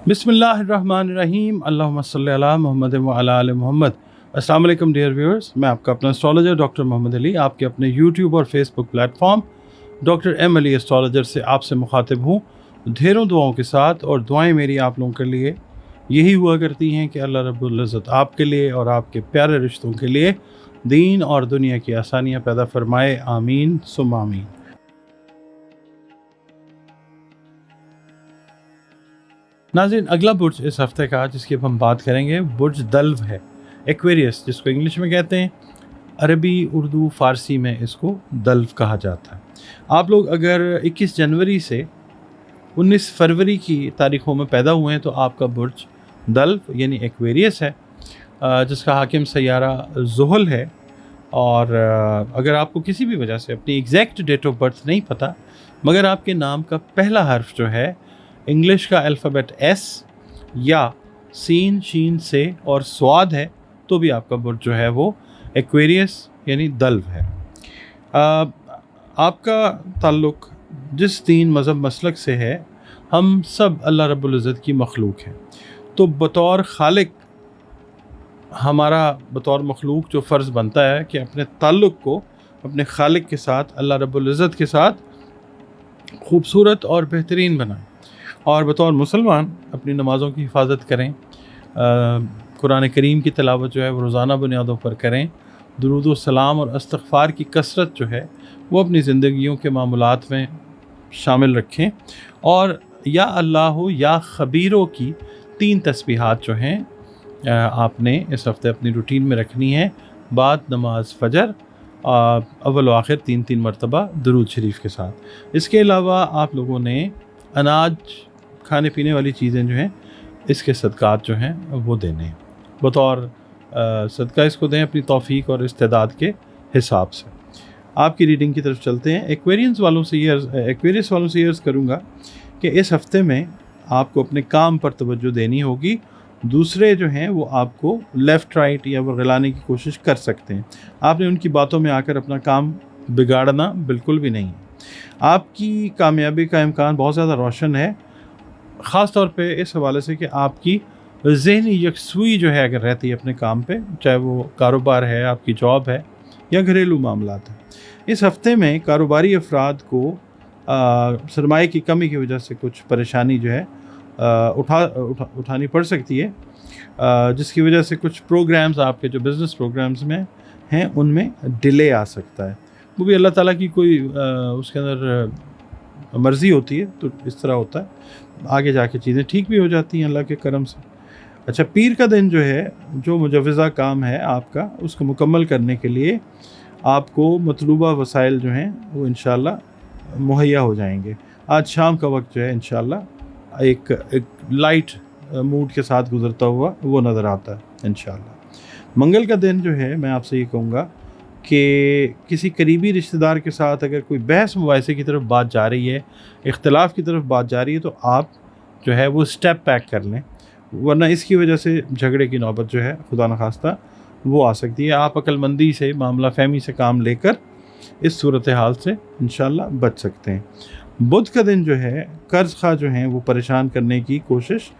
बिस्मिल्लाहिर्रहमानिर्रहीम अल्लाहुम्मा सल्ली अला मुहम्मद व अला आलि मोहम्मद। अस्सलाम वालेकुम डियर व्यूअर्स, मैं आपका अपना एस्ट्रोलॉजर डॉक्टर मोहम्मद अली आपके अपने यूट्यूब और Facebook platform doctor M Ali astrologer से आपसे मुखातिब हूँ ढेरों दुआओं के साथ। और दुआएं मेरी आप लोगों के लिए यही हुआ करती हैं कि अल्लाह रब्बुल इज़्ज़त आपके लिए और आपके प्यारे रिश्तों के लिए दीन और दुनिया की आसानियाँ पैदा फरमाए, आमीन सुम आमीन। नाज़रीन, अगला बुर्ज इस हफ्ते का जिसकी अब हम बात करेंगे बुर्ज दल्व है, एक्वेरियस जिसको इंग्लिश में कहते हैं, अरबी उर्दू फ़ारसी में इसको दल्व कहा जाता है। आप लोग अगर 21 जनवरी से 19 फरवरी की तारीख़ों में पैदा हुए हैं तो आपका बुर्ज दल्व यानी एक्वेरियस है, जिसका हाकिम सैयारा ज़ुहल है। और अगर आपको किसी भी वजह से अपनी एग्जैक्ट डेट ऑफ बर्थ नहीं पता मगर आपके नाम का पहला हर्फ जो है इंग्लिश का अल्फ़ाबेट एस या सीन शीन से और स्वाद है तो भी आपका बुर्ज जो है वो एक्वेरियस यानी दल्व है। आपका ताल्लुक़ जिस दीन मज़हब मसलक से है, हम सब अल्लाह रब्बुल इज़्ज़त की मखलूक हैं, तो बतौर खालिक हमारा बतौर मखलूक जो फ़र्ज़ बनता है कि अपने ताल्लुक़ को अपने खालिक के साथ अल्लाह रब्बुल इज़्ज़त के साथ खूबसूरत और बेहतरीन बनाएं। और बतौर मुसलमान अपनी नमाज़ों की हिफाजत करें, कुरान करीम की तिलावत जो है वो रोज़ाना बुनियादों पर करें, दुरूद व सलाम और इस्तिग़फ़ार की कसरत जो है वो अपनी ज़िंदगियों के मामूलात में शामिल रखें। और या अल्लाह हो या ख़बीरों की 3 तस्बीहात जो हैं आपने इस हफ़्ते अपनी रूटीन में रखनी है, बाद नमाज फ़जर अव्वल व आखिर 3-3 मरतबा दुरूद शरीफ के साथ। इसके अलावा आप लोगों ने अनाज, खाने पीने वाली चीज़ें जो हैं इसके सदक़ात जो हैं वो देने हैं, बतौर सदका इसको दें अपनी तौफ़ीक और इस्तेदाद के हिसाब से। आपकी रीडिंग की तरफ चलते हैं। एक्वेरियस वालों से ये अर्ज़ करूँगा कि इस हफ़्ते में आपको अपने काम पर तवज्जो देनी होगी। दूसरे जो हैं वो आपको लेफ़्ट राइट या वर्गलाने की कोशिश कर सकते हैं, आपने उनकी बातों में आकर अपना काम बिगाड़ना बिल्कुल भी नहीं है। आपकी कामयाबी का इम्कान बहुत ज़्यादा रोशन है, ख़ास तौर पे इस हवाले से कि आपकी ज़हनी यकसुई जो है अगर रहती है अपने काम पे, चाहे वो कारोबार है, आपकी जॉब है या घरेलू मामलात है। इस हफ़्ते में कारोबारी अफराद को सरमाए की कमी की वजह से कुछ परेशानी जो है उठानी पड़ सकती है, जिसकी वजह से कुछ प्रोग्राम्स आपके जो बिज़नेस प्रोग्राम्स में हैं उनमें डिले आ सकता है। वो भी अल्लाह ताला की कोई उसके अंदर मर्ज़ी होती है, तो इस तरह होता है, आगे जाके चीज़ें ठीक भी हो जाती हैं अल्लाह के करम से। अच्छा, पीर का दिन जो है, जो मुजव्वज़ा काम है आपका, उसको मुकम्मल करने के लिए आपको मतलूबा वसाइल जो हैं वो इंशाअल्लाह मुहैया हो जाएंगे। आज शाम का वक्त जो है इंशाअल्लाह एक लाइट मूड के साथ गुज़रता हुआ वो नज़र आता है इंशाअल्लाह। मंगल का दिन जो है, मैं आपसे ये कहूँगा कि किसी करीबी रिश्तेदार के साथ अगर कोई बहस मुबाहिसे की तरफ बात जा रही है, इख्तिलाफ़ की तरफ बात जा रही है, तो आप जो है वो स्टेप बैक कर लें, वरना इसकी वजह से झगड़े की नौबत जो है खुदा न खास्ता वो आ सकती है। आप अक्लमंदी से, मामला फ़हमी से काम लेकर इस सूरत हाल से इंशाअल्लाह बच सकते हैं। बुध का दिन जो है, कर्ज़ खा जो हैं वो परेशान करने की कोशिश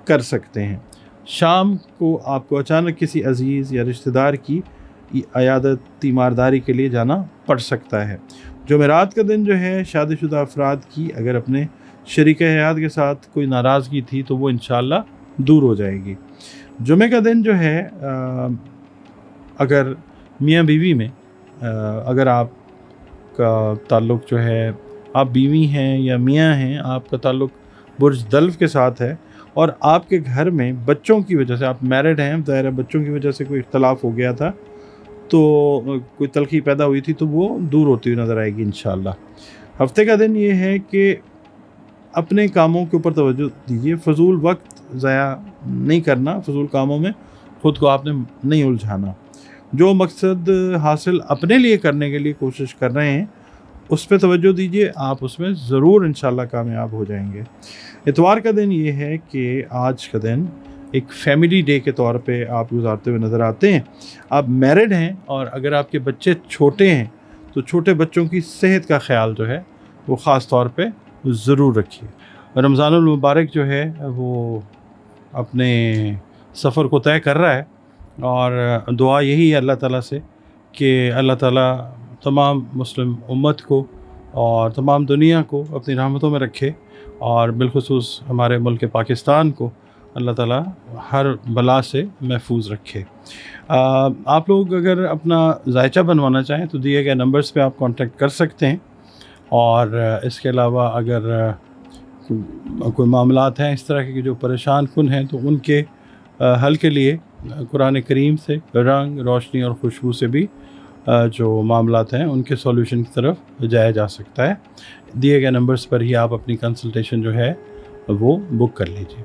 कर सकते हैं। शाम को आपको अचानक किसी अज़ीज़ या रिश्तेदार की अयादत तीमारदारी के लिए जाना पड़ सकता है। जुमेरात का दिन जो है, शादीशुदा अफराद की अगर अपने शरीक हयात के साथ कोई नाराज़गी थी तो वो इंशाअल्लाह दूर हो जाएगी। जुमे का दिन जो है, अगर मियाँ बीवी में अगर आपका ताल्लुक़ जो है, आप बीवी हैं या मियाँ हैं, आपका ताल्लुक़ बुर्ज दल्व के साथ है और आपके घर में बच्चों की वजह से, आप मैरिड हैं, ज़ाहिर है बच्चों की वजह से कोई इख्तलाफ हो गया था, तो कोई तलख़ी पैदा हुई थी, तो वो दूर होती हुई नज़र आएगी इंशाअल्लाह। हफ्ते का दिन ये है कि अपने कामों के ऊपर तवज्जो दीजिए, फ़जूल वक्त ज़ाया नहीं करना, फ़जूल कामों में ख़ुद को आपने नहीं उलझाना। जो मकसद हासिल अपने लिए करने के लिए कोशिश कर रहे हैं उस पर तवज्जो दीजिए, आप उसमें ज़रूर इंशाअल्लाह कामयाब हो जाएंगे। इतवार का दिन ये है कि आज का दिन एक फैमिली डे के तौर पे आप गुजारते हुए नज़र आते हैं। आप मैरिड हैं और अगर आपके बच्चे छोटे हैं तो छोटे बच्चों की सेहत का ख्याल जो है वो ख़ास तौर पे ज़रूर रखिए। رمضان المبارک جو ہے وہ اپنے سفر کو طے کر رہا ہے، اور دعا یہی ہے اللہ تعالیٰ سے کہ اللہ تعالیٰ تمام مسلم امت کو اور تمام دنیا کو اپنی رحمتوں میں رکھے، اور بالخصوص ہمارے ملک پاکستان کو اللہ تعالیٰ ہر بلا سے محفوظ رکھے۔ آپ لوگ اگر اپنا ذائچہ بنوانا چاہیں تو دیے گئے نمبرز پہ آپ کانٹیکٹ کر سکتے ہیں، اور اس کے علاوہ اگر کوئی معاملات ہیں اس طرح کے جو پریشان کن ہیں تو ان کے حل کے لیے قرآن کریم سے رنگ، روشنی اور خوشبو سے بھی جو معاملات ہیں ان کے سولوشن کی طرف جایا جا سکتا ہے۔ دیے گئے نمبرز پر ہی آپ اپنی کنسلٹیشن جو ہے وہ بک کر لیجیے۔